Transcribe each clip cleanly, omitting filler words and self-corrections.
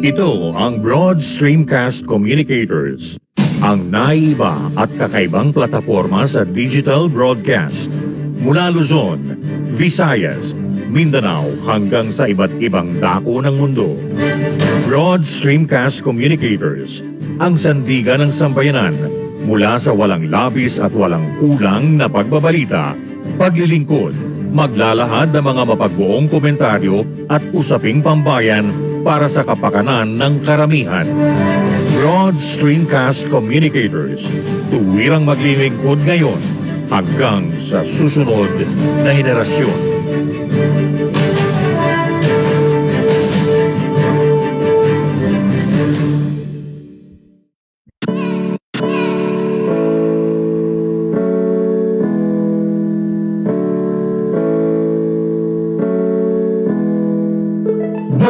Ito ang Broad Stream Cast Communicators, ang naiba at kakaibang plataforma sa digital broadcast. Mula Luzon, Visayas, Mindanao hanggang sa iba't ibang dako ng mundo. Broad Stream Cast Communicators, ang sandigan ng sambayanan mula sa walang labis at walang kulang na pagbabalita, paglilingkod, maglalahad ng mga mapagbuong komentaryo at usaping pambayan para sa kapakanan ng karamihan. Broad Stream Cast Communicators, tuwirang maglilingkod ngayon hanggang sa susunod na henerasyon.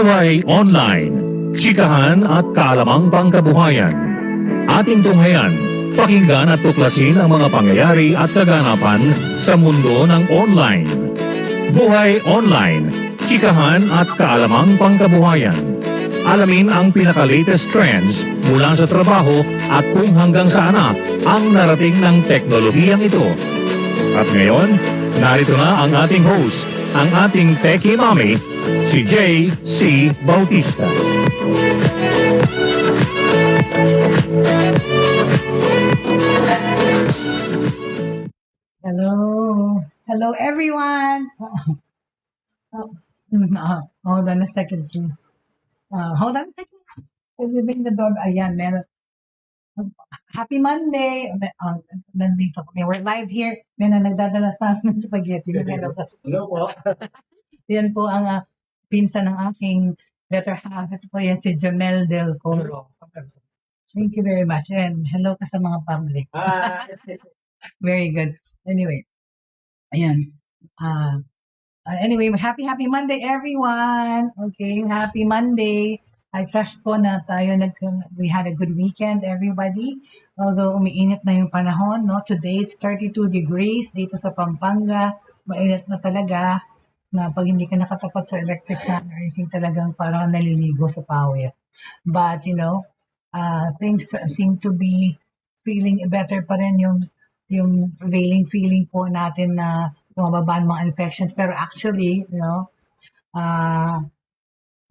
Buhay Online, Chikahan at kaalamang pangkabuhayan. Ating tunghayan, pakinggan at tuklasin ang mga pangyayari at kaganapan sa mundo ng online. Buhay Online, Chikahan at kaalamang pangkabuhayan. Alamin ang pinaka-latest trends mula sa trabaho at kung hanggang saan na ang narating ng teknolohiyang ito. At ngayon, narito na ang ating host, ang ating Techiemommy, si Jaye C. Bautista. Hello everyone. Hold on a second, please. Hold on a second. Can we ring the door? Ayan, meron. Happy Monday. Nandito kami. We're live here. May na nagdadala sa amin spaghetti. Hello po. Yan po ang pinsan ng aking better half. Ito po yan si Jamel Del Coro. Thank you very much. And hello ka sa mga public. Very good. Anyway. Ayan. Anyway, happy Monday everyone. Okay, happy Monday. I trust po na we had a good weekend everybody. Although umiinit na yung panahon, no? Today it's 32 degrees dito sa Pampanga. Mainit na talaga na pag hindi ka nakatapat sa electric fan or anything talagang parang naliligo sa pawit. But things seem to be feeling better pa rin yung prevailing feeling po natin na bumababa ang mga infections. Pero actually,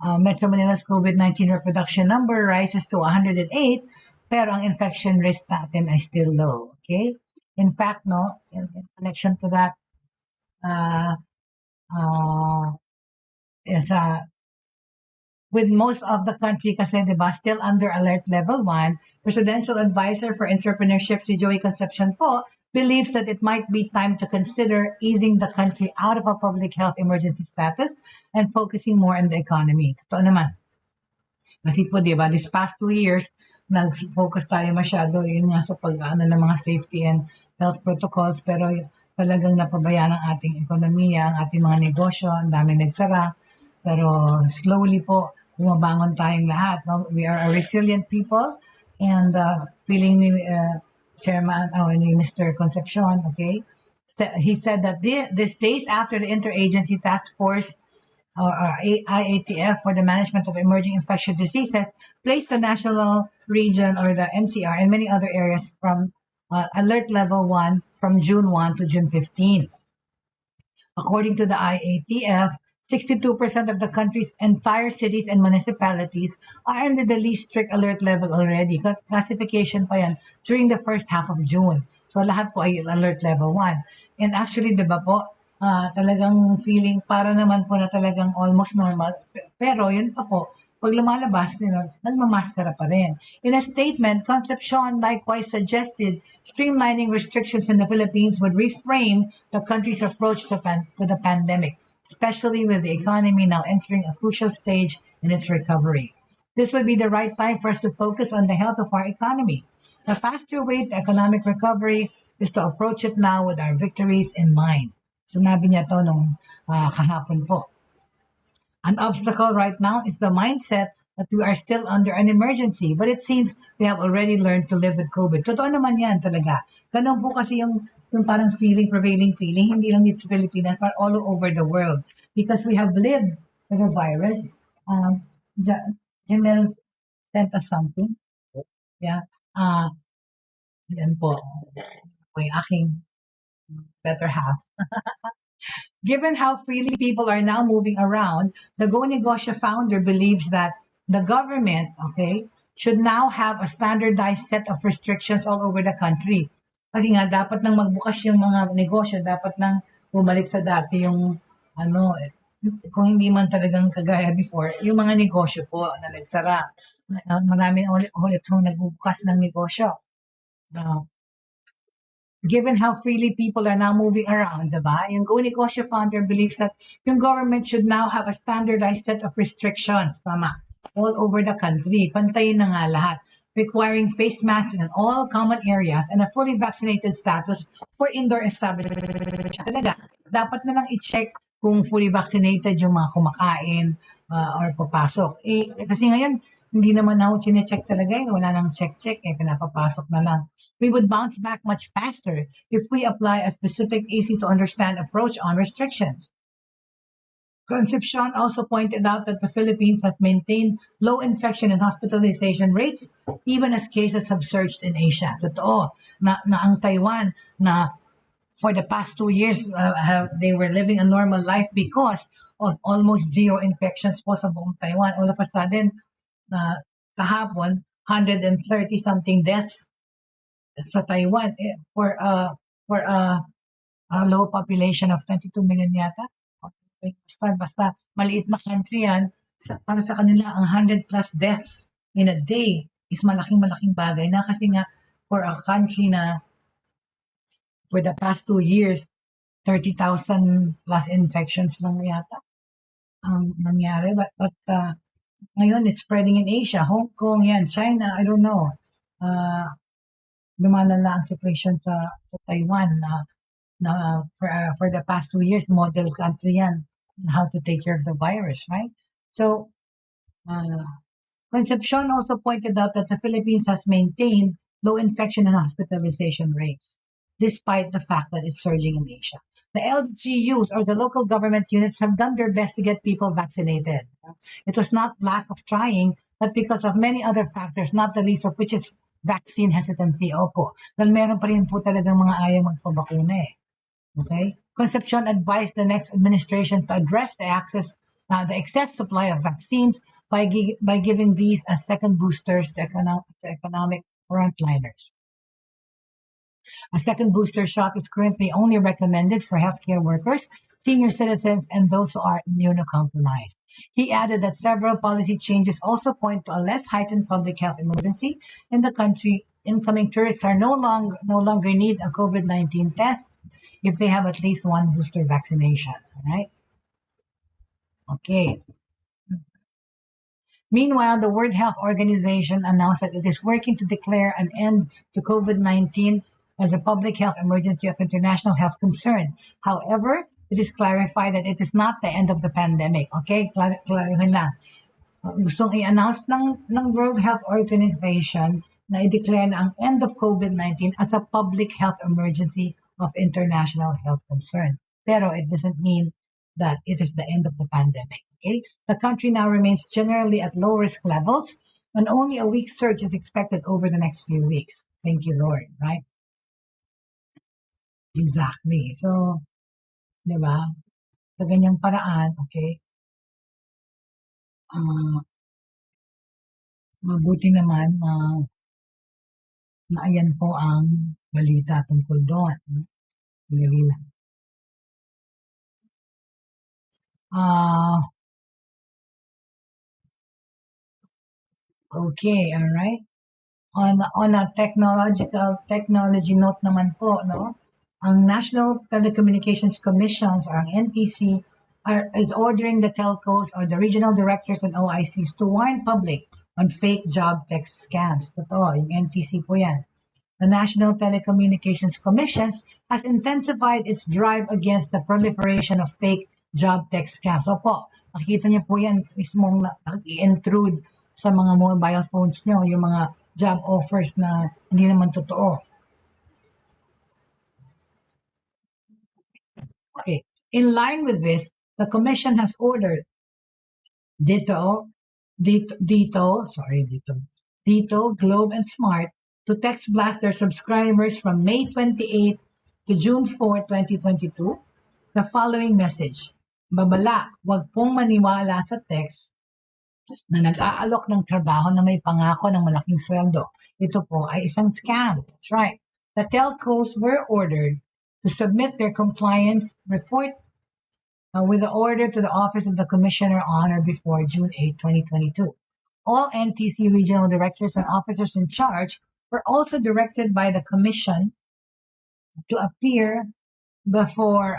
Metro Manila's COVID-19 reproduction number rises to 108, pero ang infection risk natin ay still low. Okay? In fact, in connection to that, with most of the country kasi, diba, still under alert level 1, Presidential Advisor for Entrepreneurship si Joey Concepcion po believes that it might be time to consider easing the country out of a public health emergency status and focusing more on the economy. Totoo naman. Kasi po, diba, this past 2 years, nag-focus tayo masyado yun nga sa pag-ano ng mga safety and health protocols, pero talagang napabayaan ang ating ekonomiya, ang ating mga negosyo, ang daming nagsara. Pero slowly po, bumabangon tayong lahat. No? We are a resilient people, and feeling ni ni Mr. Concepcion, okay? He said that these days after the Interagency Task Force, or IATF, for the management of emerging infectious diseases, placed the national region or the NCR and many other areas from alert level 1 from June 1 to June 15. According to the IATF, 62% of the country's entire cities and municipalities are under the least strict alert level already. Classification pa yan during the first half of June. So lahat po ay alert level 1. And actually, di ba po, talagang feeling para naman po na talagang almost normal. Pero yun pa po, pag lumalabas, nagmamaskara pa rin. In a statement, Concepcion likewise suggested streamlining restrictions in the Philippines would reframe the country's approach to the pandemic, especially with the economy now entering a crucial stage in its recovery. This would be the right time for us to focus on the health of our economy. The faster way to economic recovery is to approach it now with our victories in mind. Sinabi niya to nung kahapon po. An obstacle right now is the mindset that we are still under an emergency, but it seems we have already learned to live with COVID. Totoo naman yan talaga. Ganun po kasi yung parang prevailing feeling, hindi lang dito sa Pilipinas, but all over the world. Because we have lived with the virus. Janelle sent us something. Yeah. Yan po. Yung aking better half. Given how freely people are now moving around, the Go Negosyo founder believes that the government, okay, should now have a standardized set of restrictions all over the country. Kasi nga, dapat nang magbukas yung mga negosyo, dapat nang bumalik sa dati yung, ano, kung hindi man talagang kagaya before, yung mga negosyo po na nagsara. Maraming ulit nagbubukas ng negosyo. Given how freely people are now moving around, diba? Yung Go Negosyo founder believes that yung government should now have a standardized set of restrictions, tama, all over the country. Pantayin na nga lahat. Requiring face masks in all common areas and a fully vaccinated status for indoor establishments. Talaga, dapat na lang i-check kung fully vaccinated yung mga kumakain or papasok. Kasi ngayon, hindi naman ako chinecheck talaga eh. Wala nang check-check eh. Pinapapasok na lang. We would bounce back much faster if we apply a specific, easy-to-understand approach on restrictions. Concepcion also pointed out that the Philippines has maintained low infection and hospitalization rates even as cases have surged in Asia. Totoo na ang Taiwan na for the past 2 years they were living a normal life because of almost zero infections po sa buong Taiwan. All of a sudden, kahapon, 130 something deaths sa Taiwan for a low population of 22 million yata. Basta maliit na country yan, para sa kanila ang 100 plus deaths in a day is malaking bagay na kasi nga for a country na for the past 2 years 30,000 plus infections lang yata ang nangyari, but ngayon it's spreading in Asia, Hong Kong, yan, China, I don't know. Lumalala ang situation sa Taiwan na for the past 2 years, model country yan on how to take care of the virus, right? So, Concepcion also pointed out that the Philippines has maintained low infection and hospitalization rates, despite the fact that it's surging in Asia. The LGUs or the local government units have done their best to get people vaccinated. It was not lack of trying, but because of many other factors, not the least of which is vaccine hesitancy. Opo, dahil meron pa rin po talagang mga ayaw magpabakuna eh. Okay? Concepcion advised the next administration to address the excess supply of vaccines by giving these as second boosters to economic frontliners. A second booster shot is currently only recommended for healthcare workers, senior citizens, and those who are immunocompromised. He added that several policy changes also point to a less heightened public health emergency in the country. Incoming tourists are no longer need a COVID-19 test if they have at least one booster vaccination. All right? Okay. Meanwhile, the World Health Organization announced that it is working to declare an end to COVID-19 as a public health emergency of international health concern. However, it is clarified that it is not the end of the pandemic. Okay? Clarified na. Gustong i-announce ng World Health Organization na i-declare na ang end of COVID-19 as a public health emergency of international health concern. Pero it doesn't mean that it is the end of the pandemic. Okay? The country now remains generally at low risk levels, and only a weak surge is expected over the next few weeks. Thank you, Lord, right? Exactly. So, di ba? Sa ganyang paraan, okay, mabuti naman na ayan po ang balita tungkol doon. Dali lang. Okay, all right. On a technology note naman po, no? Ang National Telecommunications Commissions or ang NTC is ordering the telcos or the regional directors and OICs to warn public on fake job text scams. Totoo, yung NTC po yan. The National Telecommunications Commission has intensified its drive against the proliferation of fake job text scams. So po, makikita niyo po yan mismong i-intrude sa mga mobile phones niyo, yung mga job offers na hindi naman totoo. Okay. In line with this, the Commission has ordered Dito, Globe, and Smart to text blast their subscribers from May 28 to June 4, 2022, the following message. Babala, wag pong maniwala sa text na nag-aalok ng trabaho na may pangako ng malaking sweldo. Ito po ay isang scam. That's right. The telcos were ordered to submit their compliance report with the order to the Office of the Commissioner on or before June 8, 2022. All NTC regional directors and officers in charge were also directed by the Commission to appear before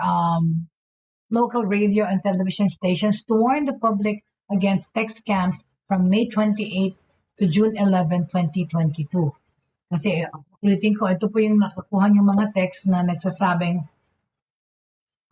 local radio and television stations to warn the public against text scams from May 28 to June 11, 2022. Kasi ulitin ko, ito po yung nakakuha yung mga text na nagsasabing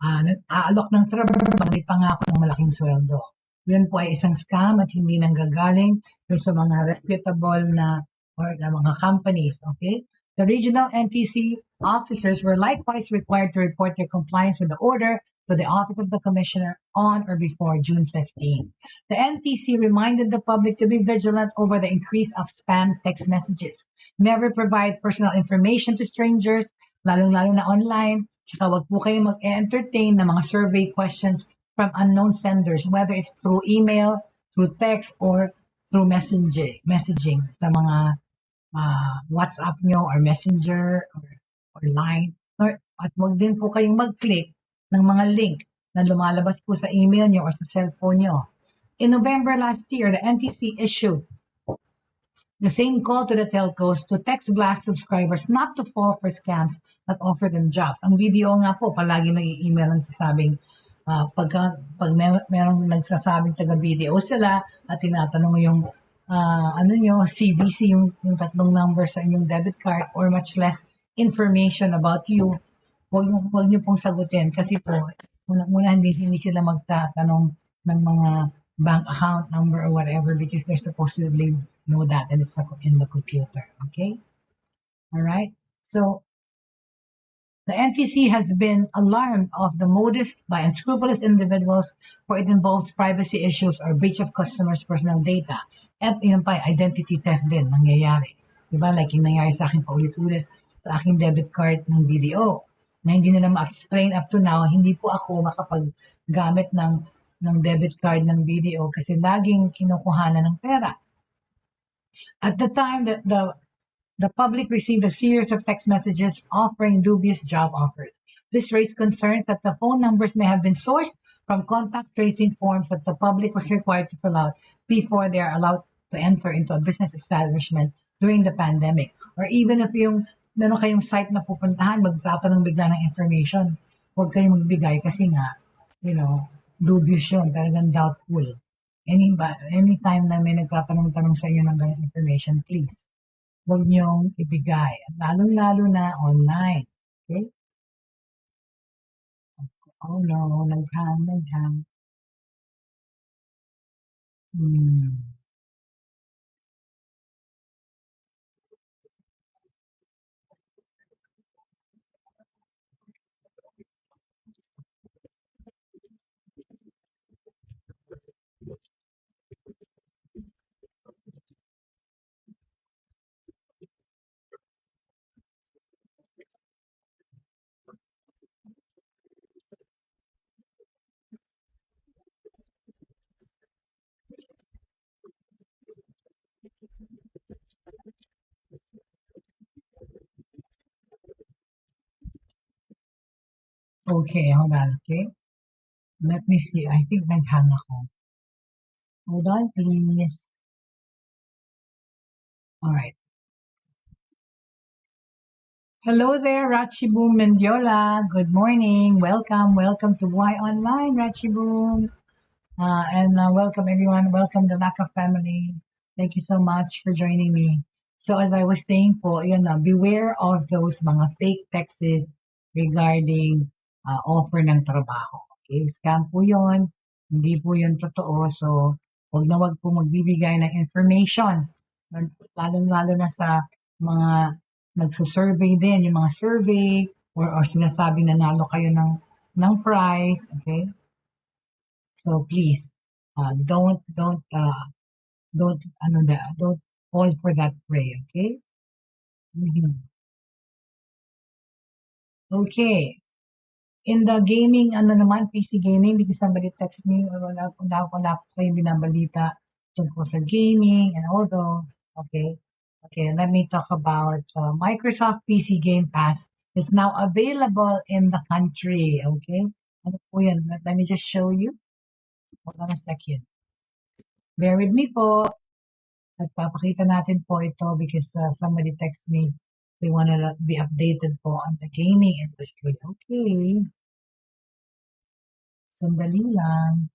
nag-aalok ng trabaho, may pangako ng malaking sweldo. Yun po ay isang scam at hindi nanggagaling sa mga reputable na or na mga companies, okay? The regional NTC officers were likewise required to report their compliance with the order to the Office of the Commissioner on or before June 15. The NTC reminded the public to be vigilant over the increase of spam text messages. Never provide personal information to strangers, lalong-lalo na online. Tsaka wag po kayo mag-entertain ng mga survey questions from unknown senders, whether it's through email, through text, or through messaging sa mga WhatsApp nyo or Messenger or Line. At wag din po kayong mag-click ng mga link na lumalabas po sa email nyo or sa cellphone nyo. In November last year, the NTC issued the same call to the telcos to text blast subscribers not to fall for scams that offer them jobs. Ang video nga po, palagi nag-i-email ang sasabing pag merong nagsasabing taga-video sila at tinatanong yung CVC, yung tatlong number sa inyong debit card or much less information about you, huwag niyo pong sagutin kasi po, muna hindi sila magtatanong ng mga bank account number or whatever because they're supposedly know that and it's in the computer, okay? All right, so the NTC has been alarmed of the modus by unscrupulous individuals for it involves privacy issues or breach of customers' personal data. At yun pa, identity theft din nangyayari. Diba? Like yung nangyayari sa akin paulit-ulit sa aking debit card ng BDO na hindi nila ma-explain up to now, hindi po ako makapaggamit ng debit card ng BDO kasi laging kinukuhanan ng pera. At the time that the public received a series of text messages offering dubious job offers. This raised concerns that the phone numbers may have been sourced from contact tracing forms that the public was required to fill out before they are allowed to enter into a business establishment during the pandemic. Or even if yung meron kayong site na pupuntahan, magtatanong bigla ng information, huwag kayong magbigay kasi nga, dubious yun, talagang doubtful. Anytime na may nagtatanong-tanong sa inyo ng ganang information, please, huwag niyong ibigay. Lalo-lalo na online. Okay? Oh no, naghang. Okay, hold on, okay? Let me see. I think naghang ako. Hold on, please. All right. Hello there, Rachiboom Mendiola. Good morning. Welcome to Buhay Online, Rachiboom. And welcome everyone. Welcome the Laka family. Thank you so much for joining me. So as I was saying po, beware of those mga fake texts regarding offer ng trabaho. Okay, scam po yun. Hindi po yun totoo. So, wag po magbibigay ng information. Lalong-lalo na sa mga nagsusurvey din, yung mga survey or sinasabing nanalo kayo ng prize. Okay? So, please, Don't fall for that prey, okay? Mhm. Okay. In the gaming, PC gaming, because somebody texted me, wala po kayong binabalita tungkol sa gaming and all those. Okay. Okay, let me talk about Microsoft PC Game Pass is now available in the country. Okay. Ano po yan? Let me just show you. Hold on a second. Bear with me po. At papakita natin po ito because somebody text me. They want to be updated po on the gaming industry. Okay. Sandali lang.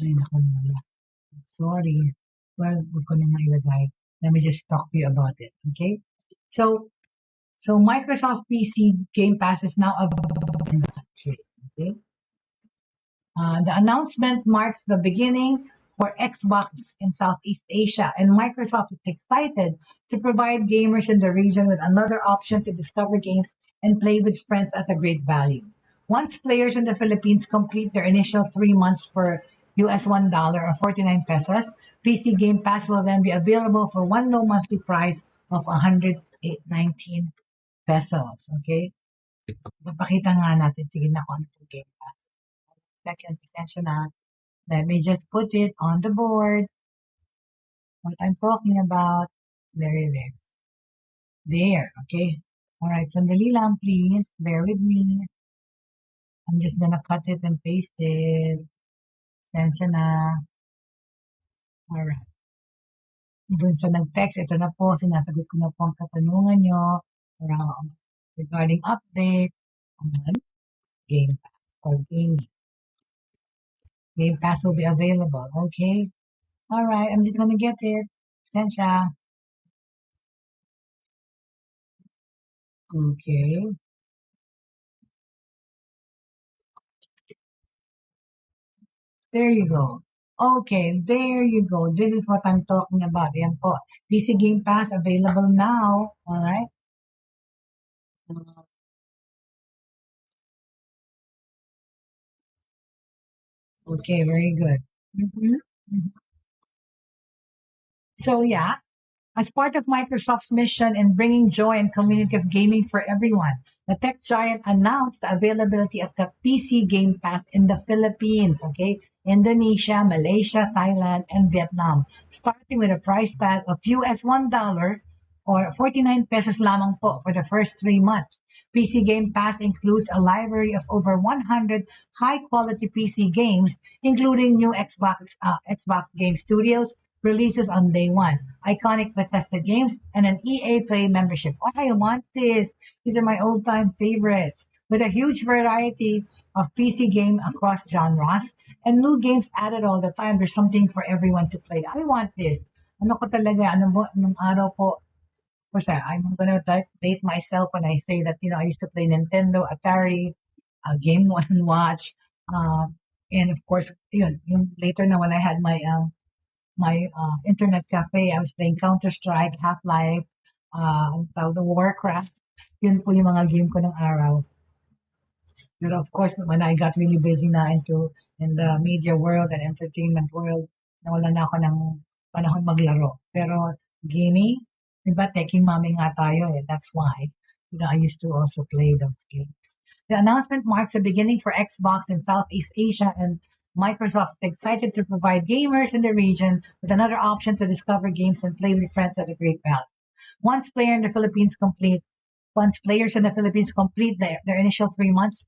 Ay, naku wala. Sorry. Well, wag ko na nga ilagay. Let me just talk to you about it. Okay? So Microsoft PC Game Pass is now available in the country. Okay? The announcement marks the beginning for Xbox in Southeast Asia, and Microsoft is excited to provide gamers in the region with another option to discover games and play with friends at a great value. Once players in the Philippines complete their initial 3 months for US $1 or 49 pesos, PC Game Pass will then be available for one low monthly price of 119 pesos. Okay? Papakita nga natin. Sige na kung ano itong Game Pass. Second, pasensya na. Let me just put it on the board. What I'm talking about. There it is. There. Okay. All right. Sandali lang, please. Bear with me. I'm just gonna cut it and paste it. Pasensya na. All right. Dun sa nag-text, ito na po. Sinasagot ko na po ang katanungan nyo regarding update on Game Pass or gaming. Game Pass will be available. Okay. All right. I'm just gonna get it. Pasensya. Okay. There you go. Okay, there you go. This is what I'm talking about. Yan po. PC Game Pass available now. All right. Okay, very good. Mhm. Mhm. So yeah, as part of Microsoft's mission in bringing joy and community of gaming for everyone, the tech giant announced the availability of the PC Game Pass in the Philippines, okay, Indonesia, Malaysia, Thailand, and Vietnam, starting with a price tag of US $1 or 49 pesos lamang po for the first 3 months. PC Game Pass includes a library of over 100 high-quality PC games, including new Xbox Game Studios, releases on day one, iconic Bethesda games, and an EA Play membership. Oh, I want this. These are my old-time favorites. With a huge variety of PC game across genres and new games added all the time, there's something for everyone to play. I want this. Ano ko talaga, anong araw po, of course, I'm gonna date myself when I say that, I used to play Nintendo, Atari, Game One Watch, uh, and of course, yung later na when I had my internet cafe. I was playing Counter-Strike, Half-Life, ang tawag na Warcraft. Yun po yung mga game ko ng araw. Pero of course, when I got really busy na in the media world and entertainment world, nawalan na ako ng panahon maglaro. Pero gaming, di ba, Techiemommy nga tayo eh. That's why, I used to also play those games. The announcement marks the beginning for Xbox in Southeast Asia, and Microsoft is excited to provide gamers in the region with another option to discover games and play with friends at a great value. Once player in the Philippines complete, Once players in the Philippines complete their initial 3 months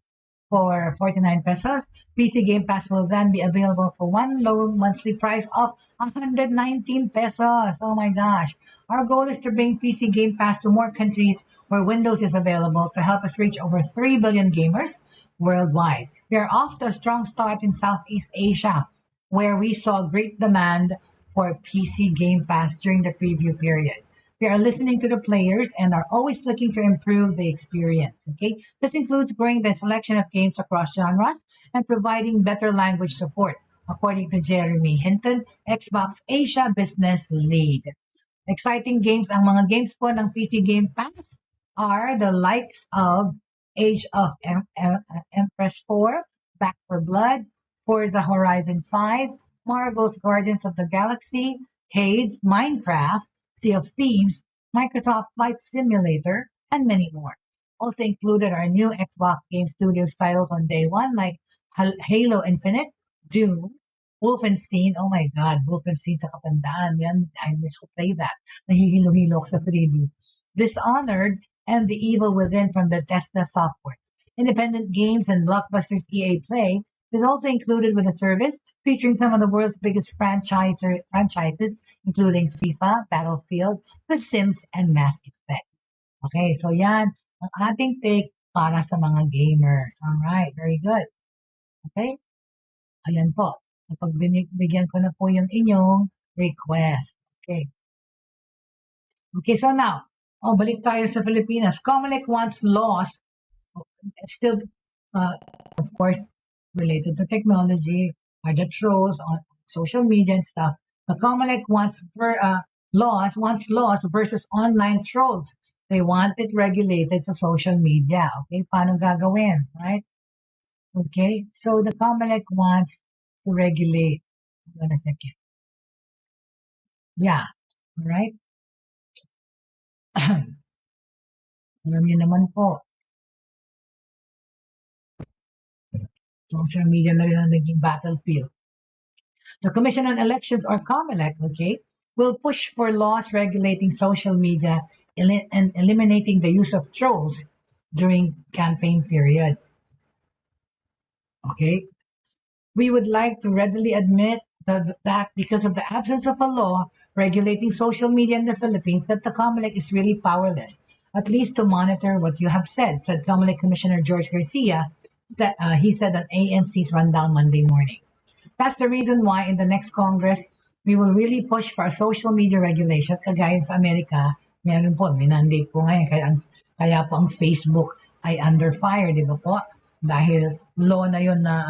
for 49 pesos, PC Game Pass will then be available for one low monthly price of 119 pesos. Oh my gosh. Our goal is to bring PC Game Pass to more countries where Windows is available to help us reach over 3 billion gamers worldwide. We are off to a strong start in Southeast Asia, where we saw great demand for PC Game Pass during the preview period. We are listening to the players and are always looking to improve the experience. Okay, this includes growing the selection of games across genres and providing better language support, according to Jeremy Hinton, Xbox Asia Business Lead. Exciting games ang mga games po ng PC Game Pass are the likes of Age of Empress 4, Back for Blood, Forza Horizon 5, Marvel's Guardians of the Galaxy, Hades, Minecraft, Sea of Thieves, Microsoft Flight Simulator, and many more. Also included are new Xbox Game Studios titles on day one like Halo Infinite, Doom, Wolfenstein. Oh my God, Wolfenstein sa katandaan. Yan, I wish to play that. Nahihilo-hilo ako sa 3D. Dishonored and The Evil Within from Bethesda Software. Independent games and blockbusters EA Play is also included with the service, featuring some of the world's biggest franchises, including FIFA, Battlefield, The Sims, and Mass Effect. Okay, so yan ang ating take para sa mga gamers. Alright, very good. Okay? Ayan po. Napagbigyan ko na po yung inyong request. Okay. Okay, so now, balik tayo sa Pilipinas. COMELEC wants laws, still, of course, related to technology, are the trolls on social media and stuff. The COMELEC wants laws versus online trolls. They want it regulated sa social media. Okay, paano gagawin, right? Okay, so the COMELEC wants to regulate. Hold on a second. Yeah, all right. Alam niyo naman po, social media na rin ang naging battlefield. The Commission on Elections, or COMELEC, okay, will push for laws regulating social media and eliminating the use of trolls during campaign period. Okay, we would like to readily admit that because of the absence of a law regulating social media in the Philippines, that the COMELEC is really powerless, at least to monitor what you have said COMELEC Commissioner George Garcia. That he said on ANC's rundown Monday morning. That's the reason why in the next Congress, we will really push for a social media regulation. Kagaya sa Amerika, meron po, minandate po ngayon. Kaya po ang Facebook ay under fire, di ba po? Dahil law na yun na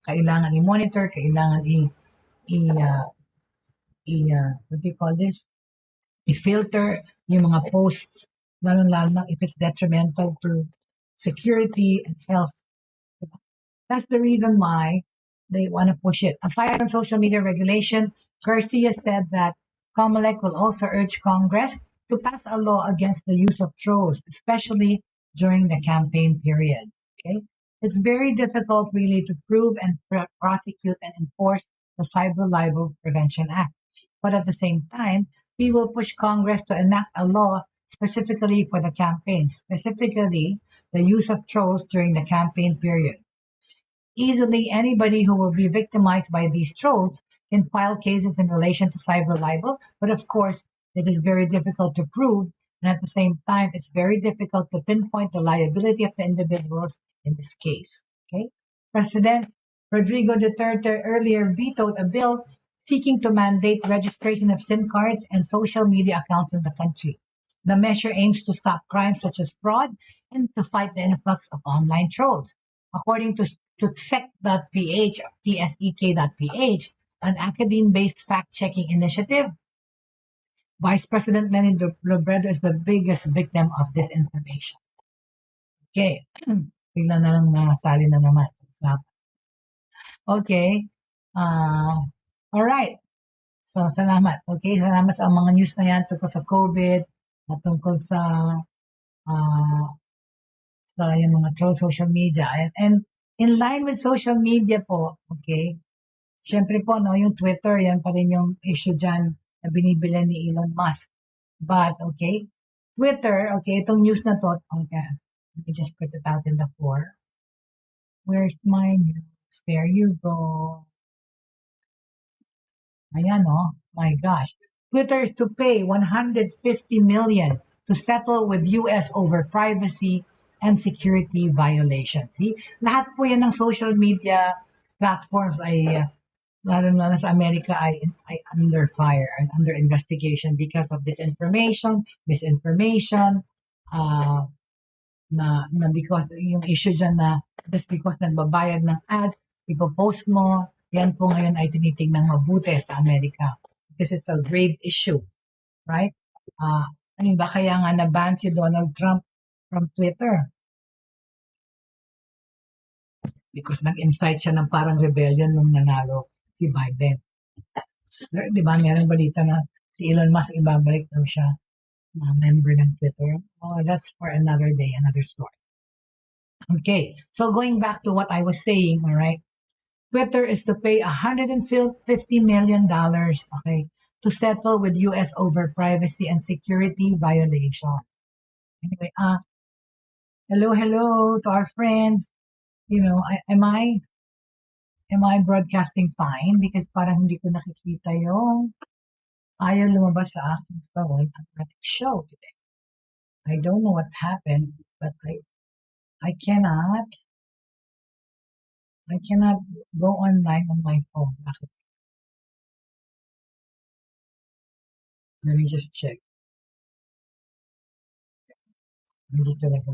kailangan i-monitor, kailangan what do you call this? I-filter yung mga posts, lalo-lalo if it's detrimental to security and health. That's the reason why they want to push it. Aside from social media regulation, Garcia said that COMELEC will also urge Congress to pass a law against the use of trolls, especially during the campaign period. Okay, it's very difficult really to prove and prosecute and enforce the Cyber Libel Prevention Act. But at the same time, we will push Congress to enact a law specifically for the campaign, specifically the use of trolls during the campaign period. Easily, anybody who will be victimized by these trolls can file cases in relation to cyber libel, but of course, it is very difficult to prove, and at the same time, it's very difficult to pinpoint the liability of the individuals in this case. Okay, President Rodrigo Duterte earlier vetoed a bill seeking to mandate registration of SIM cards and social media accounts in the country. The measure aims to stop crimes such as fraud and to fight the influx of online trolls. According to tsek.ph, tsek.ph, an academe-based fact-checking initiative, Vice President Lenin Robredo is the biggest victim of disinformation. Okay, bigla na lang nasali na naman. Okay, alright. So, salamat. Okay, salamat sa mga news na yan tungkol sa COVID, at tungkol sa yung mga troll social media. And in line with social media po, okay, syempre po, yung Twitter, yan pa rin yung issue dyan na binibili ni Elon Musk. But, okay, Twitter, okay, itong news na to, okay, let me just put it out in the floor. Where's my news? There you go. Ayan, my gosh. Twitter is to pay $150 million to settle with US over privacy and security violations. See? Lahat po yan ng social media platforms ay, lalo na sa Amerika, ay under fire and under investigation because of misinformation, na because yung issue dyan na just because nagbabayad ng ads, ipopost mo, yan po ngayon ay tinitingnan mabuti sa Amerika. This is a grave issue, right? Ba kaya nga na-ban si Donald Trump from Twitter? because nag-incite siya ng parang rebellion nung nanalo si Biden. Di ba, meron balita na si Elon Musk ibabalik daw siya na member ng Twitter. Oh, that's for another day, another story. Okay, so going back to what I was saying, all right, Twitter is to pay $150 million, okay, to settle with US over privacy and security violation. Anyway, hello to our friends. You know, am I broadcasting fine? Because parang hindi ko nakikita yung ayaw lumabas sa aking phone ang ating show today. I don't know what happened, but I cannot go online on my phone. Let me just check. Hindi talaga.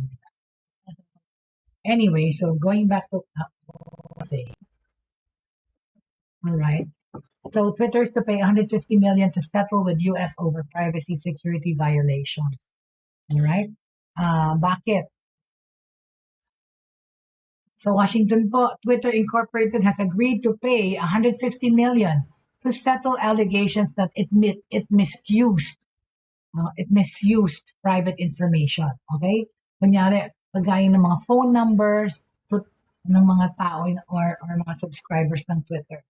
Anyway, so going back to say, all right. So Twitter is to pay $150 million to settle with US over privacy security violations. All right. Bakit? So Washington po, Twitter Incorporated has agreed to pay $150 million to settle allegations that it misused private information. Okay? Kunyari, pagaya ng mga phone numbers ng mga tao or mga subscribers ng Twitter.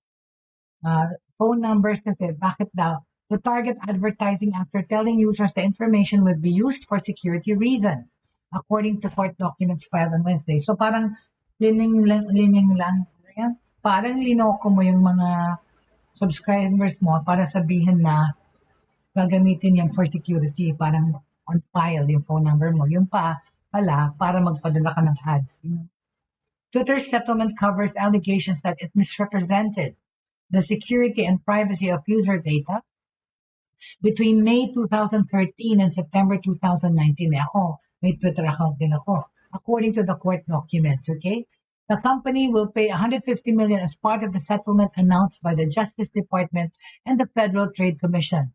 Phone numbers kasi, bakit daw? To target advertising after telling users the information would be used for security reasons, according to court documents filed on Wednesday. So parang lining lang. Parang linoko mo yung mga subscribers mo para sabihin na gagamitin yan for security, parang on file yung phone number mo. Yung pala, para magpadala ka ng ads. Twitter's settlement covers allegations that it misrepresented the security and privacy of user data between May 2013 and September 2019. Ako, may Twitter account din ako. According to the court documents, okay? The company will pay $150 million as part of the settlement announced by the Justice Department and the Federal Trade Commission.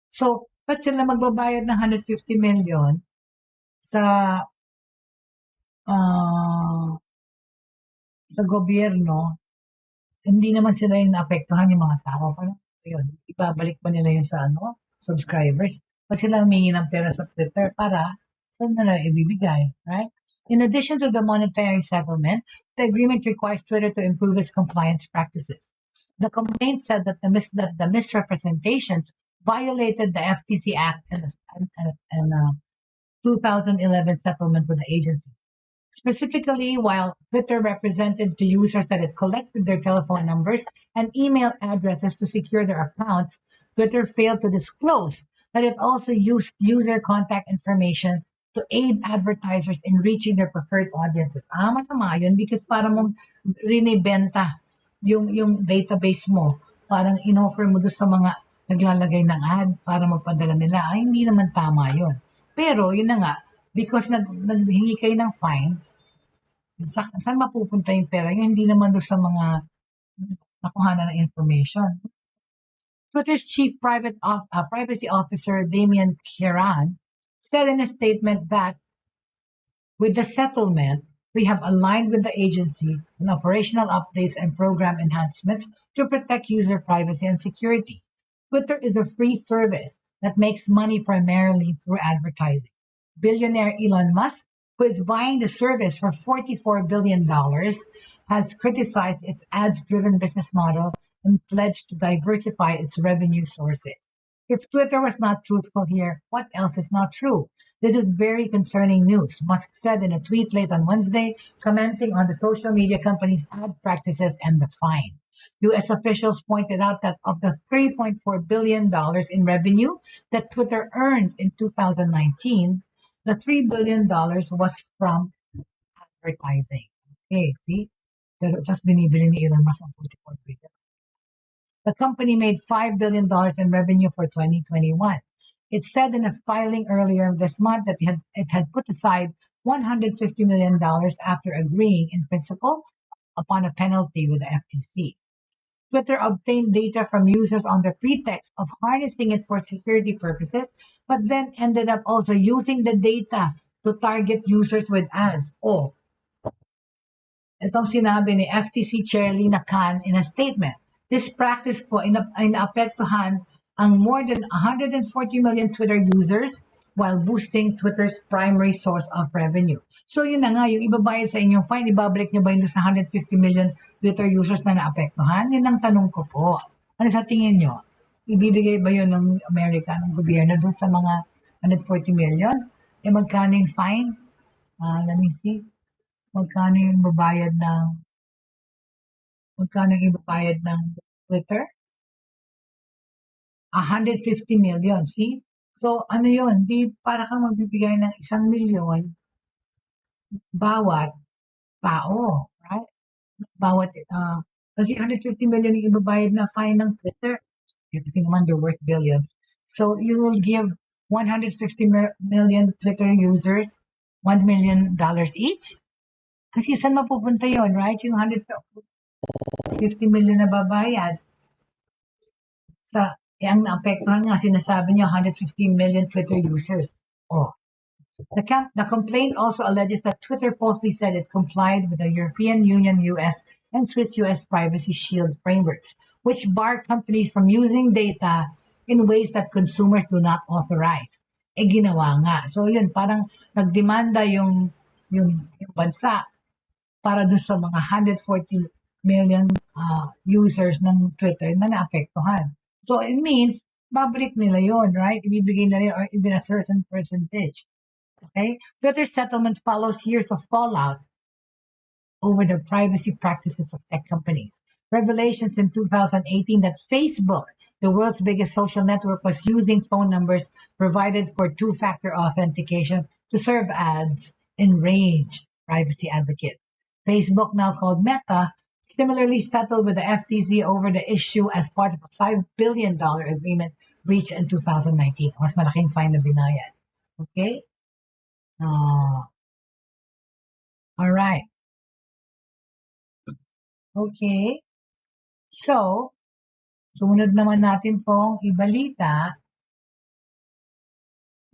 So, ba't sila magbabayad ng $150 million sa gobyerno? Hindi naman sila yung naapektuhan yung mga tao. Parang yun, ibabalik pa nila yung sa subscribers. Pag sila humingi ng pera sa Twitter para saan nila ibibigay, right? In addition to the monetary settlement, the agreement requires Twitter to improve its compliance practices. The complaint said that the misrepresentations violated the FTC Act and 2011 settlement with the agency. Specifically, while Twitter represented to users that it collected their telephone numbers and email addresses to secure their accounts, Twitter failed to disclose that it also used user contact information to aid advertisers in reaching their preferred audiences. Masama yun because parang mong rinibenta yung database mo. Parang in-offer mo doon sa mga naglalagay ng ad para magpadala nila. Hindi naman tama yun. Pero, yun na nga, because naghingi kayo ng fine, saan mapupunta yung pera? Yung hindi naman doon sa mga nakuhanan ng information. Twitter's chief privacy officer, Damian Kiran, said in a statement that with the settlement, we have aligned with the agency on operational updates and program enhancements to protect user privacy and security. Twitter is a free service that makes money primarily through advertising. Billionaire Elon Musk, who is buying the service for $44 billion, has criticized its ads-driven business model and pledged to diversify its revenue sources. If Twitter was not truthful here, what else is not true? This is very concerning news, Musk said in a tweet late on Wednesday, commenting on the social media company's ad practices and the fine. U.S. officials pointed out that of the $3.4 billion in revenue that Twitter earned in 2019, the $3 billion was from advertising. Okay, see? Pero just binibili ni Elon Musk ang $44 billion. The company made $5 billion in revenue for 2021. It said in a filing earlier this month that it had put aside $150 million after agreeing in principle upon a penalty with the FTC. Twitter obtained data from users on the pretext of harnessing it for security purposes, but then ended up also using the data to target users with ads. Itong sinabi ni FTC Chair Lina Khan in a statement. This practice po ay naapektuhan ang more than 140 million Twitter users while boosting Twitter's primary source of revenue. So yun na nga, yung ibabayad sa inyong fine, ibabalik nyo ba yun sa 150 million Twitter users na naapektuhan? Yun ang tanong ko po. Ano sa tingin nyo? Ibibigay ba yun ng Amerika, ng gobyerno doon sa mga 140 million? Eh magkano yung fine? Let me see. Magkano yung ibabayad ng Twitter? 150 million, see? So, ano yun? Di para kang magbibigay ng 1 milyon bawat tao, right? Kasi 150 million yung ibabayad na fine ng Twitter. Kasi naman they're worth billions. So, you will give 150 million Twitter users $1 million each? Kasi saan mapupunta yon, right? Yung 150 million na babayad sa ang naapektuhan nga, sinasabi niya 150 million Twitter users. Oh. The complaint also alleges that Twitter falsely said it complied with the European Union, US, and Swiss US Privacy Shield frameworks, which bar companies from using data in ways that consumers do not authorize. Eh, ginawa nga. So, yun, parang nagdemanda yung bansa para doon sa mga 140 million users ng Twitter na naapektuhan. So, it means, babalik nila yon, right? Ibibigay nila yun or even a certain percentage. Okay? Twitter's settlement follows years of fallout over the privacy practices of tech companies. Revelations in 2018 that Facebook, the world's biggest social network, was using phone numbers provided for two-factor authentication to serve ads enraged privacy advocates. Facebook, now called Meta, similarly settled with the FTC over the issue as part of a $5 billion agreement reached in 2019. Mas malaking fine na binayad. Okay? All right. Okay. So, sumunod naman natin pong ibalita.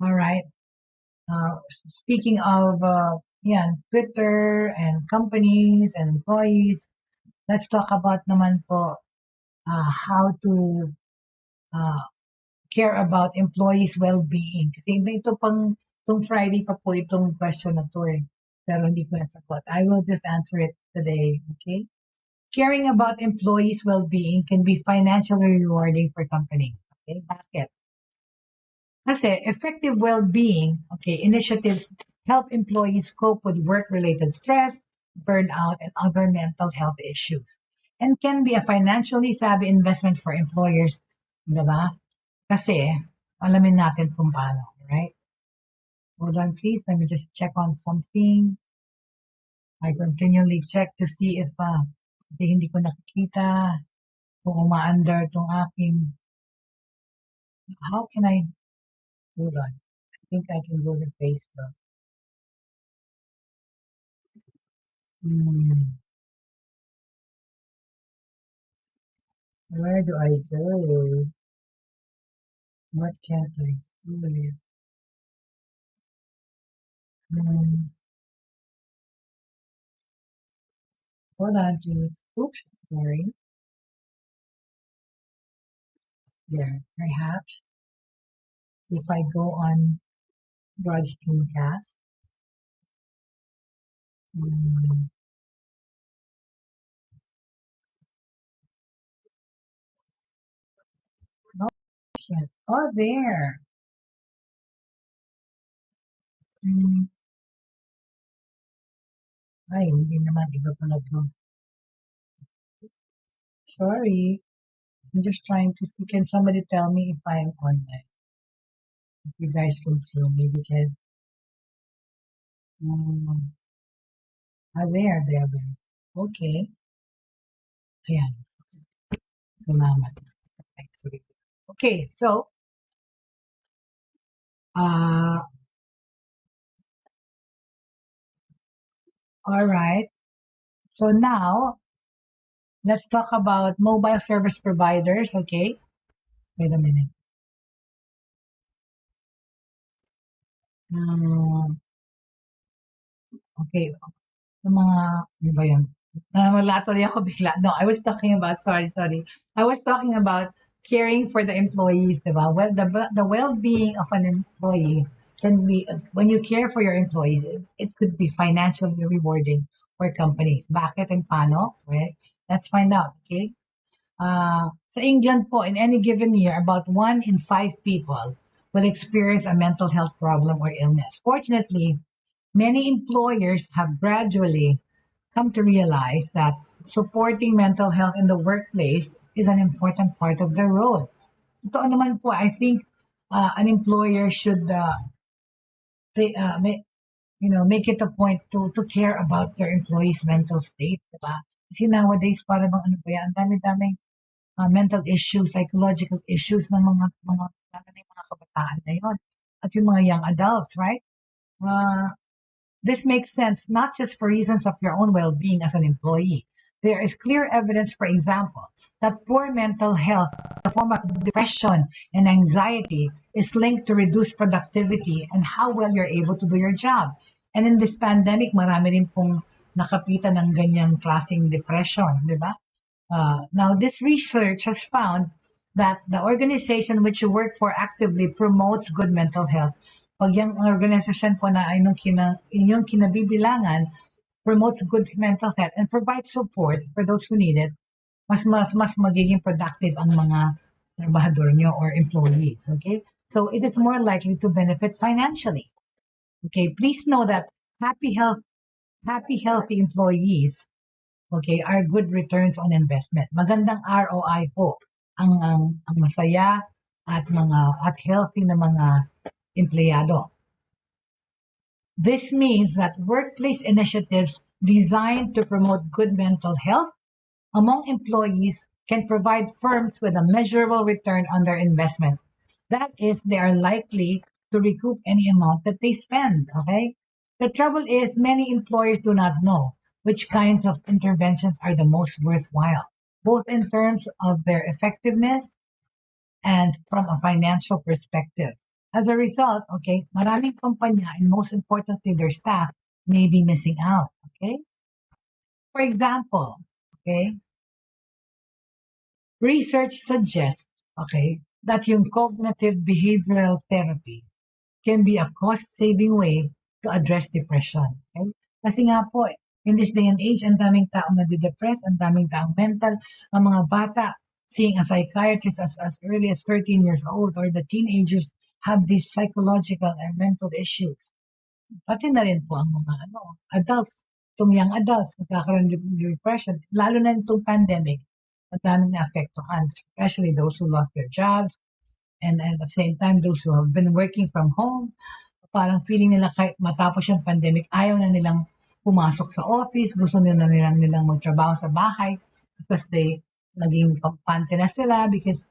All right. Speaking of Twitter and companies and employees, let's talk about naman po how to care about employees' well-being. Kasi ito itong Friday pa po itong question na to eh. Pero hindi ko nasagot. I will just answer it today, okay? Caring about employees' well-being can be financially rewarding for companies. Okay, bakit? Kasi effective well-being, okay, initiatives help employees cope with work-related stress, burnout, and other mental health issues. And can be a financially savvy investment for employers, diba? Kasi, alamin natin kung paano, right? Hold on, please. Let me just check on something. I continually check to see if kasi hindi ko nakikita kung umaandar itong aking. How can I? Hold on. I think I can go to Facebook. Where do I go? What can't I see? Hold on, please. Oops, sorry. There, perhaps if I go on Broad Stream Cast. Oh, shit. Oh, there. Ay, hindi naman. Iba pala to. Sorry. I'm just trying to see. Can somebody tell me if I'm online? If you guys can see me because there. Okay. Ayan. Salamat. Okay, so all right. So now let's talk about mobile service providers, okay? Wait a minute. Okay. Ng mga, ano ba yun? Namalato rin ako bigla. No, I was talking about, sorry. I was talking about caring for the employees, diba? Well, the well-being of an employee can be, when you care for your employees, it could be financially rewarding for companies. Bakit and paano? Well, let's find out, okay? Sa England po, in any given year, about 1 in 5 people will experience a mental health problem or illness. Fortunately, many employers have gradually come to realize that supporting mental health in the workplace is an important part of their role. Totoo naman po, I think an employer should they, make it a point to care about their employees' mental state, diba? Kasi nowadays, para bang ano ba yan, ang dami-daming mental issues, psychological issues ng mga lalo na yung mga kabataan ngayon at yung mga young adults, right? This makes sense not just for reasons of your own well-being as an employee. There is clear evidence, for example, that poor mental health, a form of depression and anxiety, is linked to reduced productivity and how well you're able to do your job. And in this pandemic, marami rin pong nakapitan ng ganyang klaseng depression, di ba? Now, this research has found that the organization which you work for actively promotes good mental health. Pag yung organisasyon po na inyong kinabibilangan promotes good mental health and provides support for those who need it, mas magiging productive ang mga trabahador nyo or employees. Okay? So it is more likely to benefit financially. Okay, please know that happy, healthy employees, okay, are good returns on investment. Magandang ROI po ang masaya at healthy na mga empleyado. This means that workplace initiatives designed to promote good mental health among employees can provide firms with a measurable return on their investment. That is, they are likely to recoup any amount that they spend, okay? The trouble is many employers do not know which kinds of interventions are the most worthwhile, both in terms of their effectiveness and from a financial perspective. As a result, okay, maraming kumpanya and most importantly their staff may be missing out, okay? For example, okay, research suggests, okay, that yung cognitive behavioral therapy can be a cost-saving way to address depression. Okay? Kasi nga po, in this day and age, ang daming taong nade-depress, ang daming taong mental, ang mga bata seeing a psychiatrist as early as 13 years old, or the teenagers have these psychological and mental issues. Pati na rin po ang mga adults, itong young adults, nagkakaroon ng depression, lalo na itong pandemic, ang daming naapektuhan, especially those who lost their jobs, and at the same time, those who have been working from home, parang feeling nila kahit matapos yung pandemic, ayaw na nilang pumasok sa office, gusto nilang magtrabaho sa bahay because naging kampante na sila because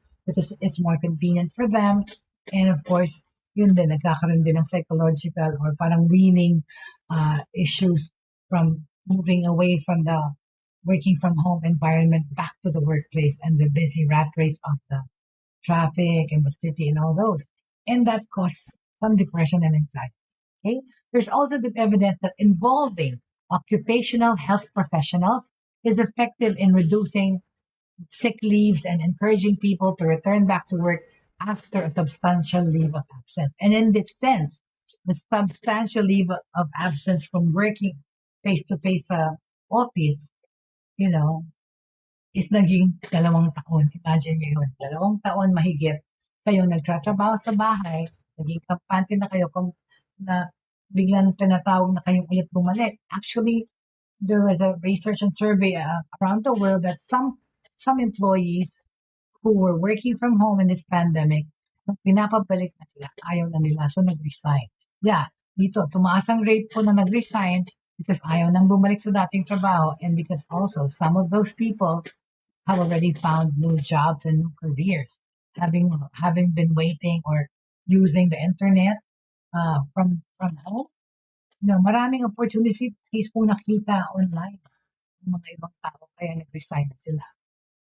it's more convenient for them. And of course, yun din, nagkakaroon din ng psychological or parang weaning issues from moving away from the working from home environment back to the workplace and the busy rat race of the traffic in the city and all those. And that causes some depression and anxiety. Okay. There's also good evidence that involving occupational health professionals is effective in reducing sick leaves and encouraging people to return back to work after a substantial leave of absence. And in this sense, the substantial leave of absence from working face-to-face office, is naging 2 taon. Imagine nyo yun, 2 taon mahigit kayo nagtatrabaho sa bahay, naging kampante na kayo kung na biglang tinatawag na kayong ulit bumalik. Actually, there was a research and survey around the world that some employees who were working from home in this pandemic, nung pinapabalik na sila, ayaw na nila, so nag-resign. Yeah, dito, tumaas ang rate po na nag-resign because ayaw nang bumalik sa dating trabaho and because also some of those people have already found new jobs and new careers, having been waiting or using the internet from home. Maraming opportunities po nakita online ng mga ibang tao kaya nag-resign na sila.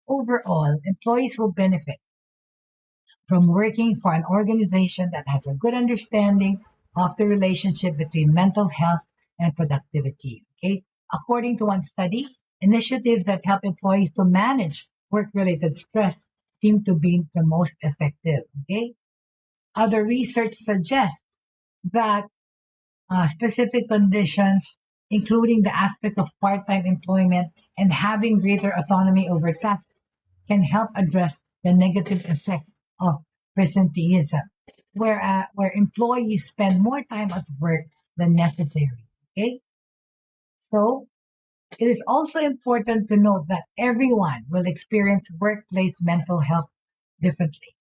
Overall, employees will benefit from working for an organization that has a good understanding of the relationship between mental health and productivity. Okay? According to one study, initiatives that help employees to manage work-related stress seem to be the most effective. Okay. Other research suggests that specific conditions, including the aspect of part-time employment and having greater autonomy over tasks, can help address the negative effect of presenteeism, where employees spend more time at work than necessary. Okay, so it is also important to note that everyone will experience workplace mental health differently,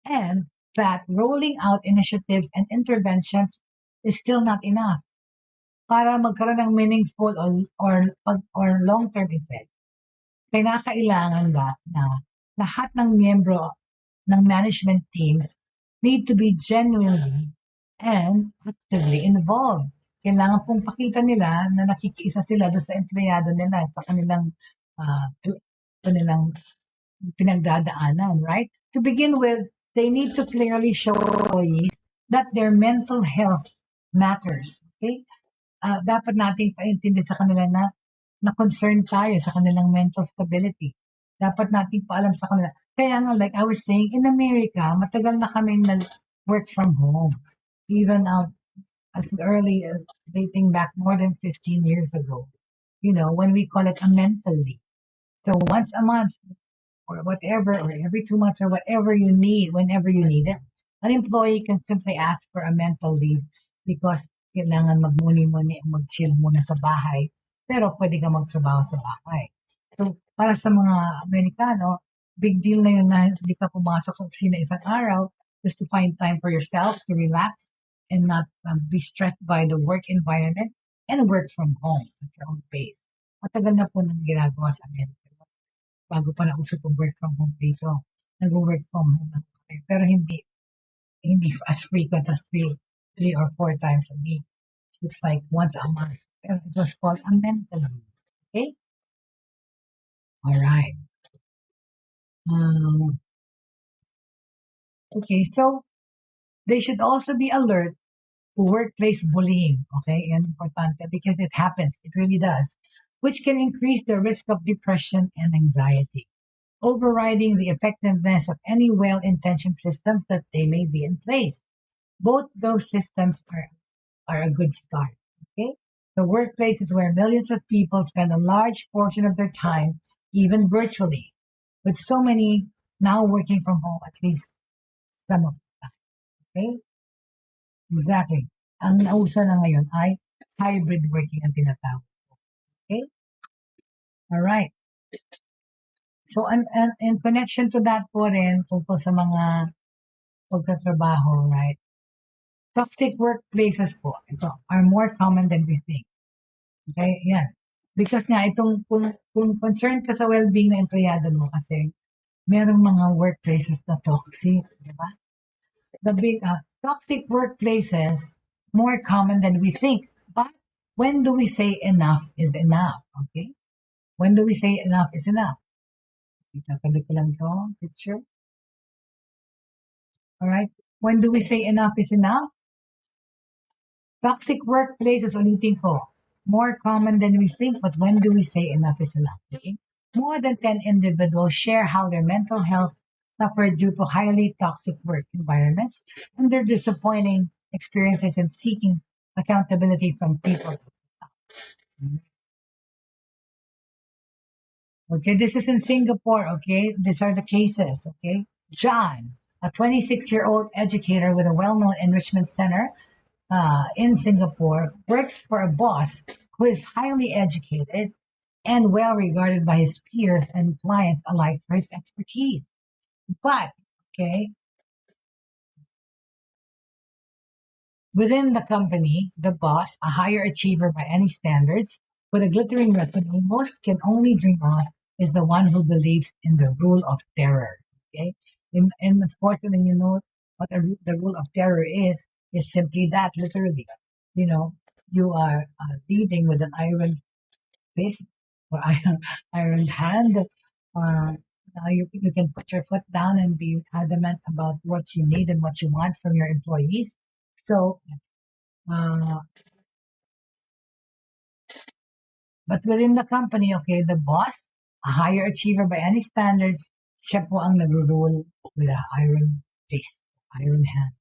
and that rolling out initiatives and interventions is still not enough para magkaroon ng meaningful or long-term effect. Kinakailangan na lahat ng miyembro ng management teams need to be genuinely and actively involved. Kailangan pong pakita nila na nakikiisa sila doon sa empleyado nila at sa kanilang pinagdadaanan, right? To begin with, they need to clearly show employees that their mental health matters. Okay? Dapat nating paintindi sa kanila na concern tayo sa kanilang mental stability. Dapat nating paalam sa kanila. Kaya nga, like I was saying, in America, matagal na kaming nag-work from home. Even as early as dating back more than 15 years ago. You know, when we call it a mental leave. So once a month, or whatever, or every 2 months, or whatever you need, whenever you need it, an employee can simply ask for a mental leave because kailangan magmuni-muni, mag-chill muna sa bahay, pero pwede ka magtrabaho sa bahay. So, para sa mga Amerikano, big deal na yun na hindi ka pumasok sa opisina isang araw just to find time for yourself, to relax, and not be stressed by the work environment, and work from home at your own pace. Matagal na po nang ginagawa sa Amerika. Bago pa nauso po work from home dito. Nag-work from home na kami. Pero hindi as frequent as three or four times a week. It's like once a month. Pero it was called a mental leave. Okay? Alright. Okay, so they should also be alert to workplace bullying. Okay? Yan importante because it happens. It really does. Which can increase the risk of depression and anxiety, overriding the effectiveness of any well-intentioned systems that they may be in place. Both those systems are a good start. Okay? The workplace is where millions of people spend a large portion of their time, even virtually, with so many now working from home at least some of the time. Okay? Exactly. Ang nauso na ngayon ay hybrid working ang tinatawag. Okay? All right. So, in connection to that po rin, tungkol sa mga pagkatrabaho, right? Toxic workplaces po, ito, are more common than we think. Okay, yan. Because nga, kung concerned ka sa well-being ng empleyado mo kasi merong mga workplaces na toxic, di ba? The big, toxic workplaces, more common than we think. But when do we say enough is enough? Okay? When do we say enough is enough? Itatabi ko lang to, picture. Alright? When do we say enough is enough? Toxic workplaces, ulitin ko, more common than we think, but when do we say enough is enough? Okay? More than 10 individuals share how their mental health suffered due to highly toxic work environments and their disappointing experiences in seeking accountability from people. Okay, this is in Singapore, okay? These are the cases, okay? John, a 26-year-old educator with a well-known enrichment center in Singapore, works for a boss who is highly educated and well regarded by his peers and clients alike for his expertise. But, okay, within the company, the boss, a higher achiever by any standards, with a glittering resume most can only dream of, is the one who believes in the rule of terror. Okay, and of course, when you know what the rule of terror is simply that, literally. You know, you are leading with an iron fist or iron hand. Now you can put your foot down and be adamant about what you need and what you want from your employees. So, uh, But within the company, okay, the boss, a higher achiever by any standards, siya po ang nag-rule with a iron fist, iron hand.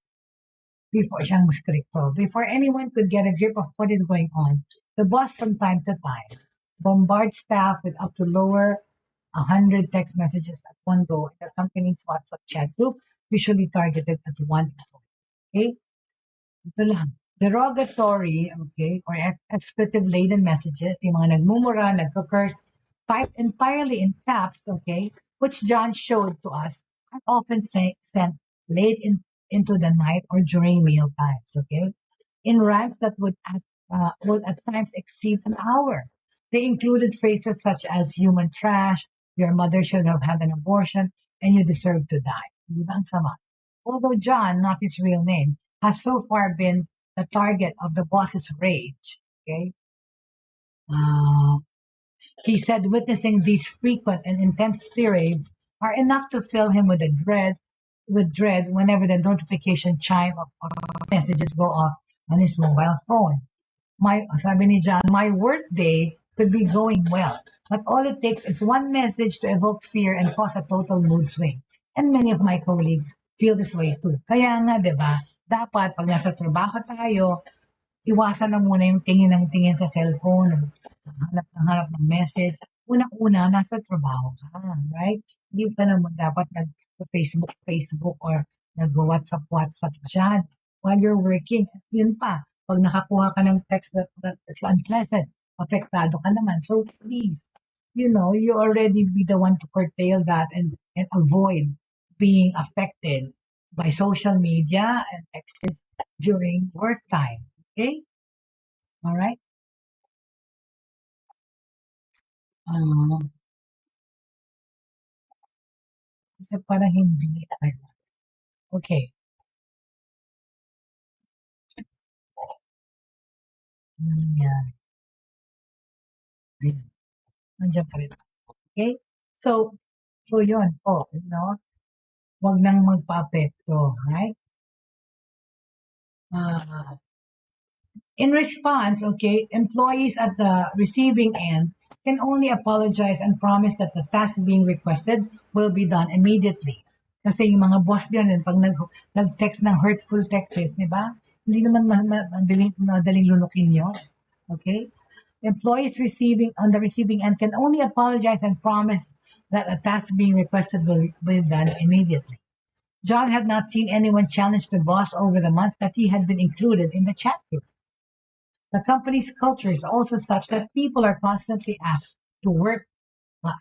Before siyang stricto, before anyone could get a grip of what is going on, the boss from time to time bombards staff with up to lower 100 text messages at one go in the company's WhatsApp chat group, usually targeted at one employee. Okay? Ito lang. Derogatory, okay, or expletive-laden messages, yung mga nagmumura, nagko-curse, typed entirely in caps, okay, which John showed to us, are often sent late into the night or during meal times, okay, in rants that would at times exceed an hour. They included phrases such as human trash, your mother should have had an abortion, and you deserve to die. Di ba ang sama? Although John, not his real name, has so far been the target of the boss's rage, okay, uh, he said witnessing these frequent and intense tirades are enough to fill him with dread whenever the notification chime of messages go off on his mobile phone. Sabi ni John, my work day could be going well, but all it takes is one message to evoke fear and cause a total mood swing. And many of my colleagues feel this way too. Kaya nga, di ba, dapat pag nasa trabaho tayo, iwasan na muna yung tingin ng tingin sa cellphone, hanap ng message. Unang-una, nasa trabaho ka, right? Hindi ka naman dapat nag-Facebook or nag-WhatsApp dyan while you're working. Yun pa, pag nakakuha ka ng text that's unpleasant, apektado ka naman. So please, you already be the one to curtail that and avoid being affected by social media and texts during work time. Okay? All right? Kasi parang hindi. Okay. Yeah. Ayan. Nandiyan pa rin. Okay? So yun po, wag nang magpa-apekto, right? In response, okay, employees at the receiving end can only apologize and promise that the task being requested will be done immediately. Kasi yung mga boss din, pag nag-text ng hurtful texts, di ba? Hindi naman madaling lunukin yun. Okay? Employees on the receiving end can only apologize and promise that a task being requested will be done immediately. John had not seen anyone challenge the boss over the months that he had been included in the chat group. The company's culture is also such that people are constantly asked to work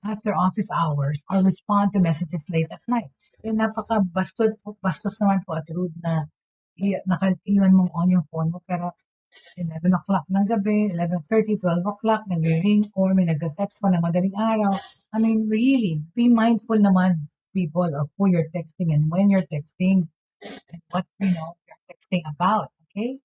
after office hours or respond to messages late at night. Yung bastos naman po at rude na naka-iwan mong on yung phone mo pero 11 o'clock ng gabi, 11:30, 12 o'clock, nag-ring or may nag-text pa ng madaling araw. I mean, really, be mindful naman, people, of who you're texting and when you're texting and what, you're texting about, okay?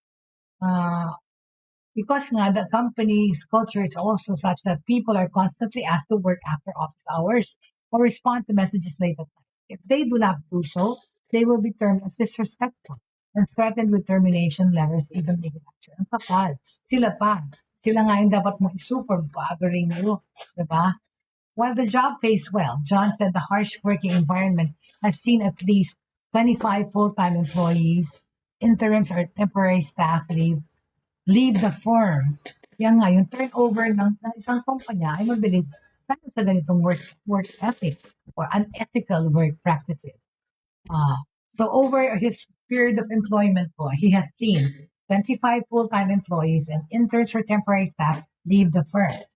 Because nga, the company's culture is also such that people are constantly asked to work after office hours or respond to messages late at night. If they do not do so, they will be termed as disrespectful and threatened with termination letters, even legal action. Ang kapal. Sila pa. Sila nga yung dapat mo super bothering nyo. Diba? While the job pays well, John said the harsh working environment has seen at least 25 full-time employees, interims or temporary staff leave the firm. Yan nga, yung turnover ng isang kumpanya ay mabilis dahil sa ganitong work ethics or unethical work practices. So over his period of employment po, he has seen 25 full-time employees and interns or temporary staff leave the firm.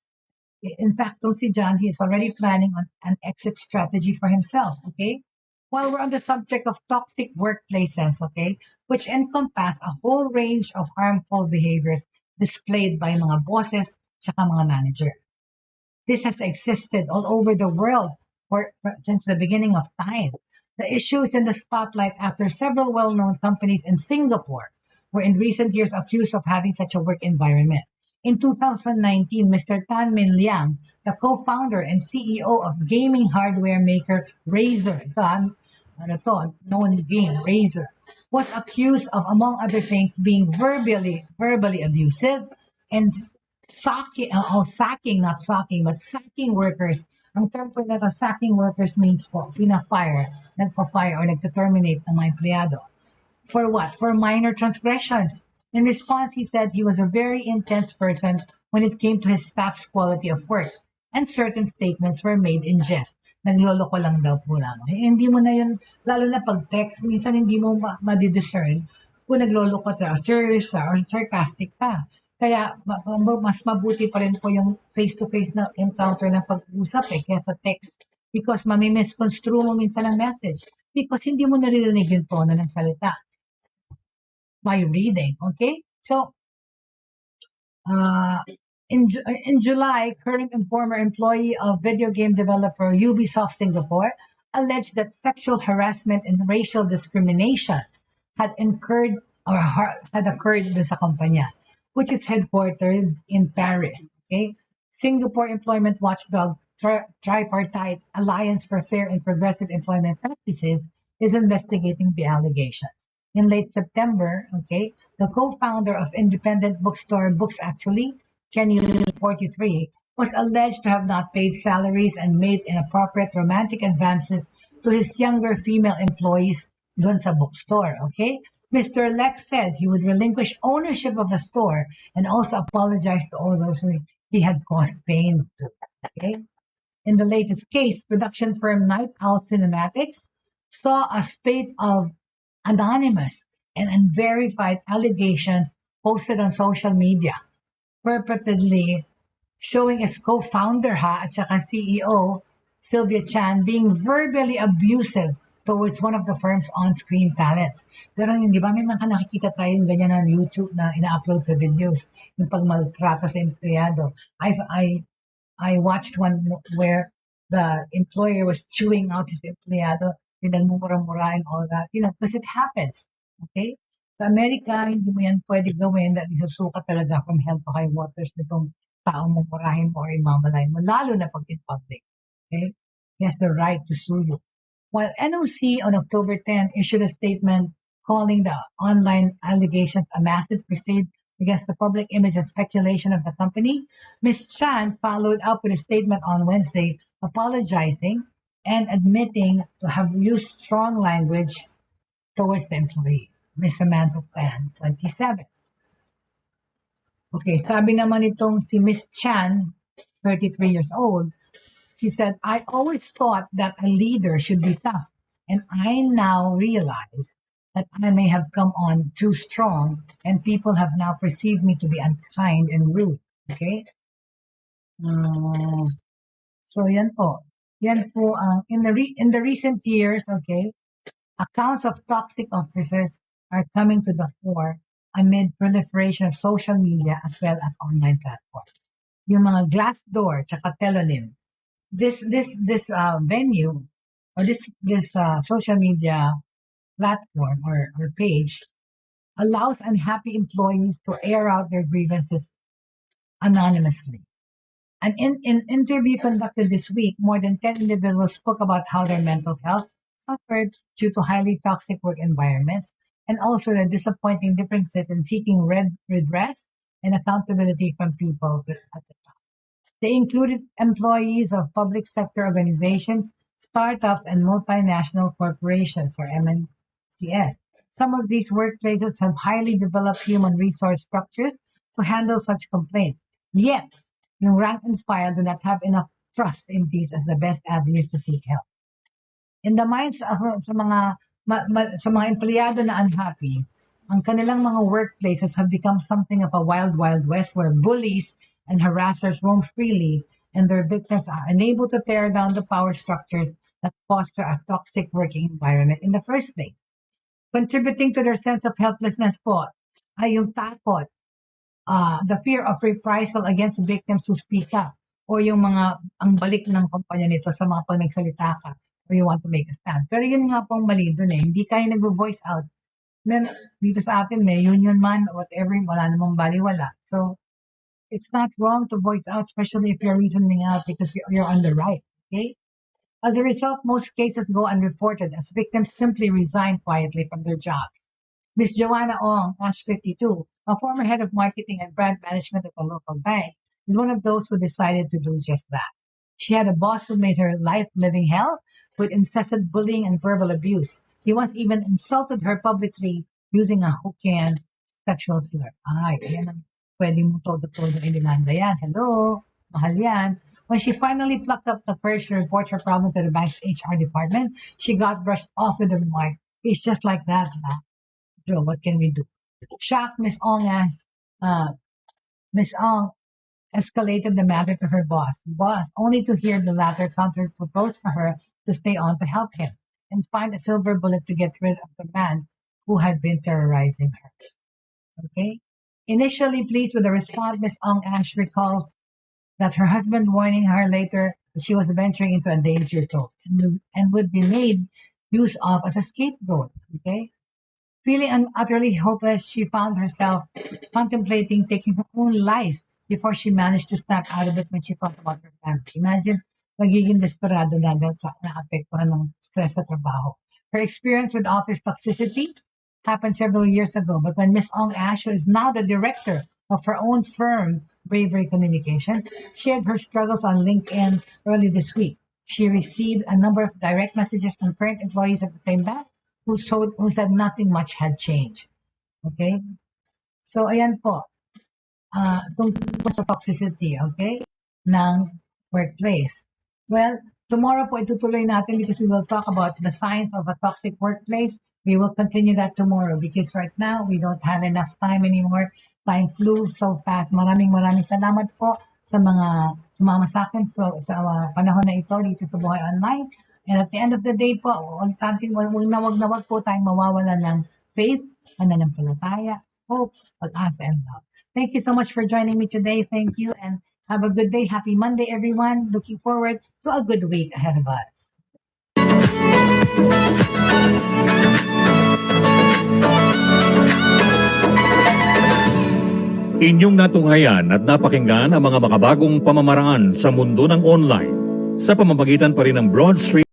In fact, don't see John, he is already planning on an exit strategy for himself, okay? While we're on the subject of toxic workplaces, okay, which encompass a whole range of harmful behaviors displayed by mga bosses tsaka mga manager. This has existed all over the world since the beginning of time. The issue is in the spotlight after several well-known companies in Singapore were in recent years accused of having such a work environment. In 2019, Mr. Tan Min Liang, the co-founder and CEO of gaming hardware maker Razer, known game Razer, was accused of, among other things, being verbally abusive and sacking, not socking, but sacking workers. Ang term po na sacking workers means po, fina-fire, nagpa-fire or nagta-terminate ng mga empleyado. For what? For minor transgressions. In response, he said he was a very intense person when it came to his staff's quality of work, and certain statements were made in jest. Nagloloko lang daw po lang. Eh, hindi mo na yun, lalo na pag text, minsan hindi mo ma-discern kung nagloloko ka, serious or sarcastic ka. Kaya mas mabuti pa rin po yung face-to-face na encounter ng pag-usap kaya sa text because mami-misconstrue mo minsan ang message because hindi mo naririnig yung tono ng salita by reading, okay? So, in July, current and former employee of video game developer Ubisoft Singapore alleged that sexual harassment and racial discrimination had occurred sa kumpanya, which is headquartered in Paris. Okay, Singapore employment watchdog Tripartite Alliance for Fair and Progressive Employment Practices is investigating the allegations. In late September, okay, the co-founder of independent bookstore Books Actually, Kenny 43, was alleged to have not paid salaries and made inappropriate romantic advances to his younger female employees dun sa bookstore, okay? Mr. Lex said he would relinquish ownership of the store and also apologize to all those who he had caused pain to, okay? In the latest case, production firm Night Owl Cinematics saw a spate of anonymous and unverified allegations posted on social media, purportedly showing its co-founder at saka CEO, Sylvia Chan, being verbally abusive towards one of the firm's on-screen talents. Pero hindi ba may mga nakikita tayong ganyan na YouTube na ina-upload sa videos, yung pagmaltrato sa empleyado. I watched one where the employer was chewing out his empleyado, pinagmumura-mura and all that, because it happens. Okay? Sa Amerika, hindi mo yan pwede gawin that isusuka talaga from hell to high waters nitong taong mumurahin mo or imamalayin mo, lalo na pag in public. Okay? He has the right to sue you. While NOC on October 10 issued a statement calling the online allegations a massive crusade against the public image and speculation of the company, Ms. Chan followed up with a statement on Wednesday apologizing and admitting to have used strong language towards the employee, Ms. Samantha Tan, 27. Okay, sabi naman itong si Ms. Chan, 33 years old, she said, I always thought that a leader should be tough, and I now realize that I may have come on too strong, and people have now perceived me to be unkind and rude. Okay? So yan po. Yan po, in the recent years, okay, accounts of toxic officers are coming to the fore amid proliferation of social media as well as online platforms. Yung mga Glassdoor, tsaka Techiemommy, this venue or this social media platform or page allows unhappy employees to air out their grievances anonymously. And in an interview conducted this week, more than 10 individuals spoke about how their mental health suffered due to highly toxic work environments and also their disappointing differences in seeking redress and accountability from people at the top. They included employees of public sector organizations, startups, and multinational corporations, or MNCS. Some of these workplaces have highly developed human resource structures to handle such complaints. Yet, yung rank and file do not have enough trust in these as the best avenues to seek help. In the minds of sa mga empleyado na unhappy, ang kanilang mga workplaces have become something of a wild, wild west where bullies and harassers roam freely and their victims are unable to tear down the power structures that foster a toxic working environment in the first place. Contributing to their sense of helplessness po ay yung takot, the fear of reprisal against victims who speak up, or yung ang balik ng kumpanya nito sa mga pag nagsalita ka, or you want to make a stand. Pero yun nga pong mali dun hindi kayo nag-voice out. Then, dito sa atin union man, whatever, wala namang baliwala. So, it's not wrong to voice out, especially if you're reasoning out because you're on the right, okay? As a result, most cases go unreported as victims simply resign quietly from their jobs. Miss Joanna Ong, age 52, a former head of marketing and brand management at a local bank, is one of those who decided to do just that. She had a boss who made her life living hell with incessant bullying and verbal abuse. He once even insulted her publicly using a Hokkien sexual slur. Ay, yan ang pwede mo todo-todo ilimanda yan. Hello, mahal yan. When she finally plucked up the courage to report her problem to the bank's HR department, she got brushed off with the remark, "It's just like that, lah. Joe, what can we do?" Shocked, Miss Ong escalated the matter to her boss, only to hear the latter counter propose for her to stay on to help him and find a silver bullet to get rid of the man who had been terrorizing her. Okay? Initially pleased with the response, Miss Ong Ash recalls that her husband warning her later that she was venturing into a danger zone and would be made use of as a scapegoat. Okay? Feeling utterly hopeless, she found herself contemplating taking her own life before she managed to snap out of it when she thought about her family. Imagine, nagiging desperado na dahil sa naapektuhan ng stress sa trabaho. Her experience with office toxicity happened several years ago, but when Miss Ong Ash, who is now the director of her own firm, Bravery Communications, shared her struggles on LinkedIn early this week. She received a number of direct messages from current employees at the same bank who said nothing much had changed. Okay? So, ayan po. Tungkol sa toxicity, okay? Ng workplace. Well, tomorrow po itutuloy natin because we will talk about the signs of a toxic workplace. We will continue that tomorrow because right now we don't have enough time anymore. Time flew so fast. Maraming salamat po sa mga sumama sa akin sa panahon na ito dito sa Buhay Online. And at the end of the day po, wag po tayong mawawala ng faith, pananampalataya, hope, pag-asa, and love. Thank you so much for joining me today. Thank you and have a good day. Happy Monday, everyone. Looking forward to a good week ahead of us. Inyong natunghayan at napakinggan ang mga makabagong pamamaraan sa mundo ng online sa pamamagitan pa rin ng Broad Stream